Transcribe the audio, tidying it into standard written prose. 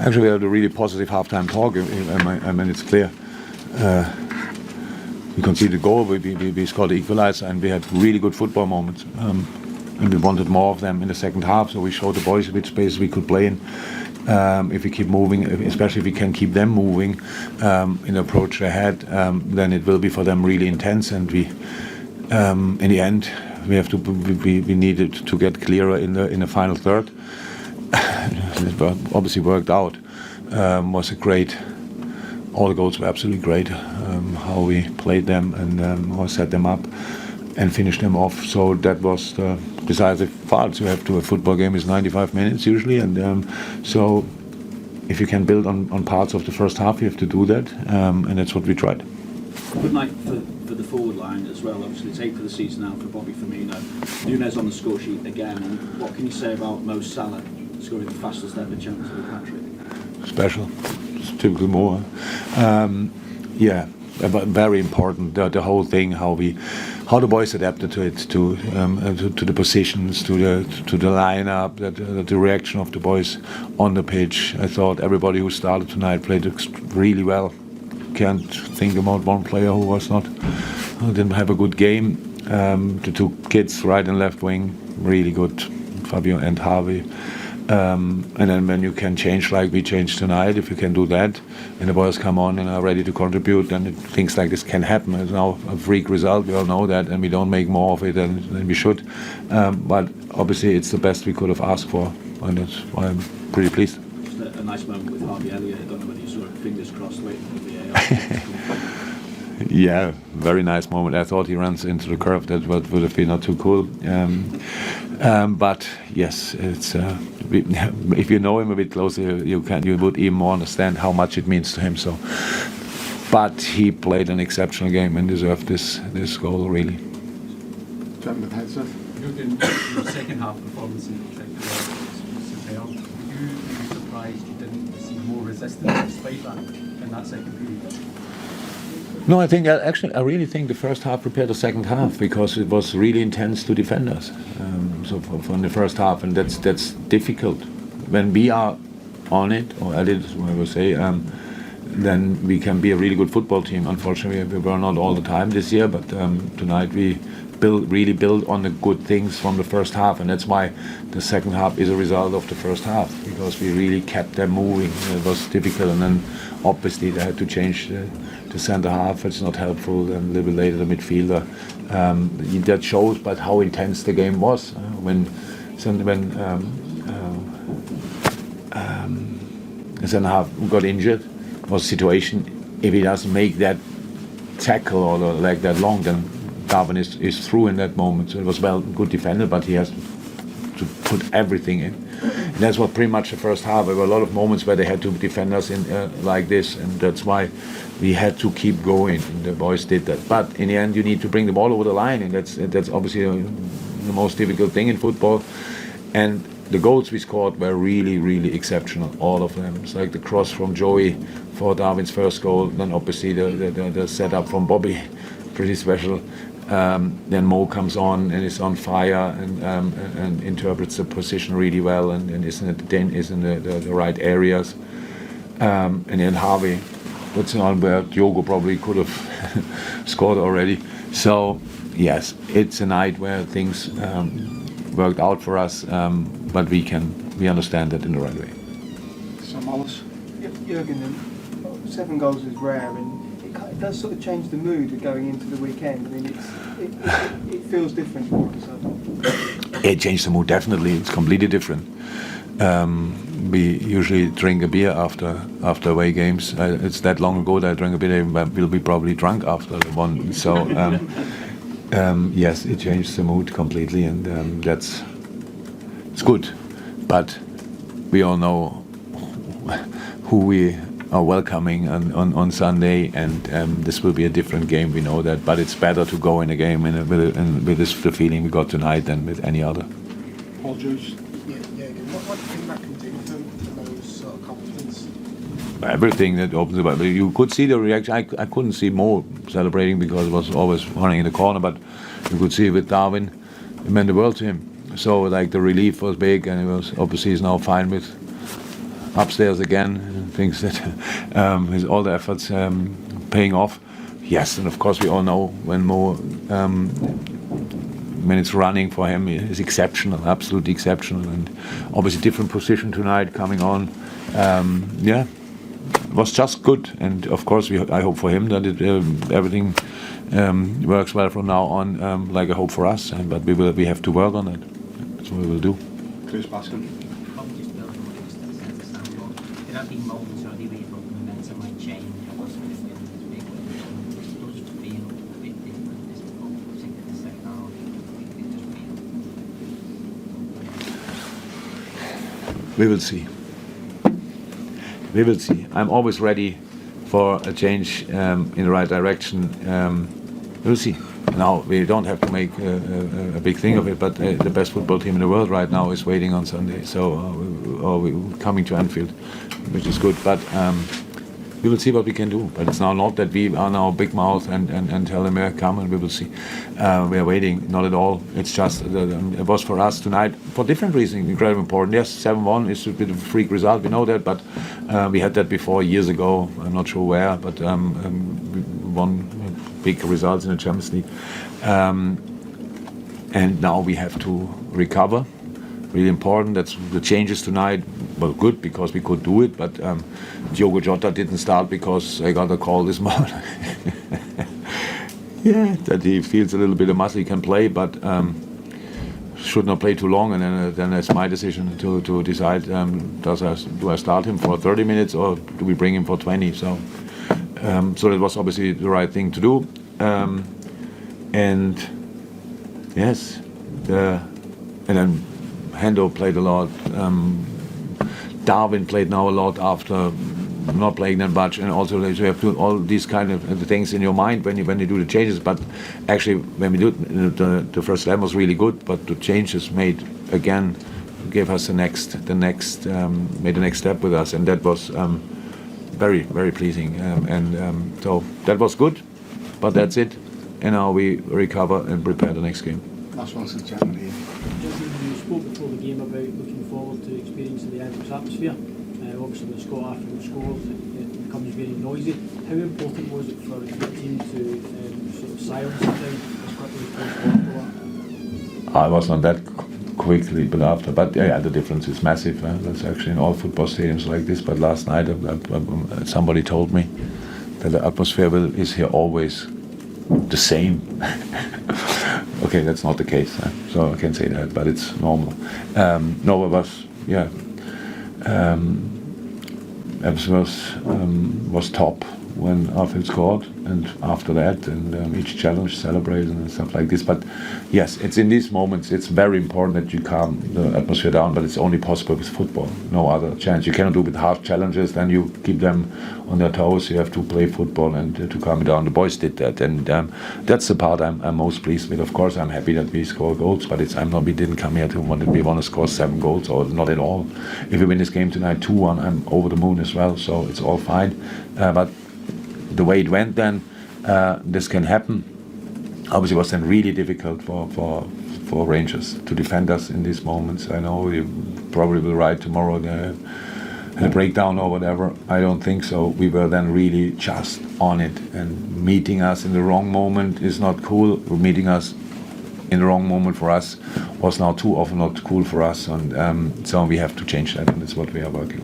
Actually, we had a really positive halftime talk. I mean, it's clear. We conceded a goal, we scored the equalizer, and we had really good football moments. And we wanted more of them in the second half, so we showed the boys which space we could play in. If we keep moving, especially if we can keep them moving in the approach they had, then it will be for them really intense. And we, in the end, we needed to get clearer in the final third. It obviously worked out. Was a great. All the goals were absolutely great. How we played them and how set them up and finished them off. So that was the decisive part. You have to. A football game is 95 minutes usually, and so if you can build on parts of the first half, you have to do that, and that's what we tried. Good night for the forward line as well. Obviously, it's 8 for the season now for Bobby Firmino. Nunez on the score sheet again. And what can you say about Mo Salah scoring the fastest ever chance of a hat-trick? Special. It's typical Mo. Yeah, but very important. The whole thing, how the boys adapted to it, to the positions, to the lineup, the reaction of the boys on the pitch. I thought everybody who started tonight played really well. Can't think about one player who didn't have a good game. The two kids, right and left wing, really good, Fabio and Harvey. And then when you can change like we changed tonight, if you can do that, and the boys come on and are ready to contribute, then things like this can happen. It's now a freak result, we all know that, and we don't make more of it than we should. But obviously it's the best we could have asked for, and that's why I'm pretty pleased. Just a nice moment with Harvey Elliott. I don't know whether you saw it, fingers crossed, waiting for the VAR. Yeah, very nice moment. I thought he runs into the curve. That would have been not too cool. But yes, it's if you know him a bit closer, you would even more understand how much it means to him. So, but he played an exceptional game and deserved this goal really. Jürgen, your second half performance in particular was superb. Were you surprised you didn't see more resistance despite that in that second period? No, I really think the first half prepared the second half because it was really intense to defend us. So from the first half, and that's difficult. When we are on it, or at it, I would say, then we can be a really good football team. Unfortunately, we were not all the time this year, but tonight we really build on the good things from the first half, and that's why the second half is a result of the first half, because we really kept them moving. It was difficult, and then obviously they had to change the centre half. It's not helpful, and a little bit later the midfielder. That shows but how intense the game was. When the centre half got injured, was a situation, if he doesn't make that tackle or the leg that long, then Darwin is through in that moment. So it was good defended, but he has to put everything in. And that's what pretty much the first half. There were a lot of moments where they had to defend us in like this, and that's why we had to keep going. And the boys did that. But in the end, you need to bring the ball over the line, and that's obviously the most difficult thing in football. And the goals we scored were really, really exceptional, all of them. It's like the cross from Joey for Darwin's first goal, then obviously the setup from Bobby, pretty special. Then Mo comes on and is on fire and interprets the position really well and is in the right areas. And then Harvey, that's one where Diogo probably could have scored already. So yes, it's a night where things worked out for us, but we understand that in the right way. Jürgen, 7 goals is rare, and it does sort of change the mood of going into the weekend. I mean, it feels different all of a sudden. It changed the mood, definitely. It's completely different. We usually drink a beer after away games. It's that long ago that I drank a beer, but we'll be probably drunk after the one. So yes, it changed the mood completely, and it's good. But we all know who we are welcoming on Sunday, and this will be a different game. We know that, but it's better to go in a game with the feeling we got tonight than with any other. Paul Juice. Yeah. What do you think that can do for those sort of confidence? Everything that opens about. You could see the reaction. I couldn't see Mo celebrating because it was always running in the corner, but you could see with Darwin, it meant the world to him. So like the relief was big, and it was obviously he's now fine with upstairs again. Thinks that his all the efforts paying off. Yes, and of course we all know when when it's running for him is exceptional, absolutely exceptional, and obviously different position tonight coming on. Yeah, was just good, and of course I hope for him that everything works well from now on, like I hope for us. But we have to work on it. That's what we will do. Chris Baskin. Probably just building on what you said to Samuel. There have been moments already where you thought the momentum might change. It wasn't this big win. It does feel a bit different this football, particularly the second half. It just feels. We will see. We will see. I'm always ready for a change in the right direction. We'll see. Now we don't have to make a big thing of it, but the best football team in the world right now is waiting on Sunday. So we're coming to Anfield, which is good. But we will see what we can do. But it's now not that we are now big mouth and tell them, come and we will see. We are waiting, not at all. It's just it was for us tonight for different reasons incredibly important. Yes, 7-1 is a bit of a freak result. We know that, but we had that before years ago. I'm not sure where, but we won big results in the Champions League. And now we have to recover. Really important. That's the changes tonight. Well, good because we could do it, but Diogo Jota didn't start because I got a call this morning. Yeah, that he feels a little bit of muscle. He can play, but should not play too long. And then it's my decision to decide: do I start him for 30 minutes or do we bring him for 20? So that was obviously the right thing to do. And yes, and then Hendo played a lot. Darwin played now a lot after not playing that much, and also you have to all these kind of things in your mind when you do the changes. But actually, when we do the first slam was really good, but the changes made again gave us made the next step with us, and that was very, very pleasing. So that was good, but that's it. And now we recover and prepare the next game. Last one since January. You spoke before the game about looking forward to experiencing the Ibrox atmosphere. Obviously, when Scott African scores, it becomes very noisy. How important was it for the team to sort of silence it down as quickly as possible? I was not that quickly, but after. But yeah, the difference is massive. That's actually in all football stadiums like this. But last night, somebody told me that the atmosphere is here always the same. Okay, that's not the case, so I can't say that, but it's normal. No, it was, yeah. It was top when Anfield scored, and after that, and each challenge celebrated and stuff like this. But yes, it's in these moments. It's very important that you calm the atmosphere down. But it's only possible with football. No other chance. You cannot do it with hard challenges. Then you keep them on their toes. You have to play football and to calm it down. The boys did that, and that's the part I'm most pleased with. Of course, I'm happy that we score goals, but we didn't come here we want to score 7 goals, or not at all. If we win this game tonight 2-1, I'm over the moon as well. So it's all fine. But the way it went then, this can happen. Obviously, it was then really difficult for Rangers to defend us in these moments. I know you probably will write tomorrow the breakdown or whatever. I don't think so. We were then really just on it, and meeting us in the wrong moment is not cool. Meeting us in the wrong moment for us was now too often not cool for us, and so we have to change that, and that's what we are working on.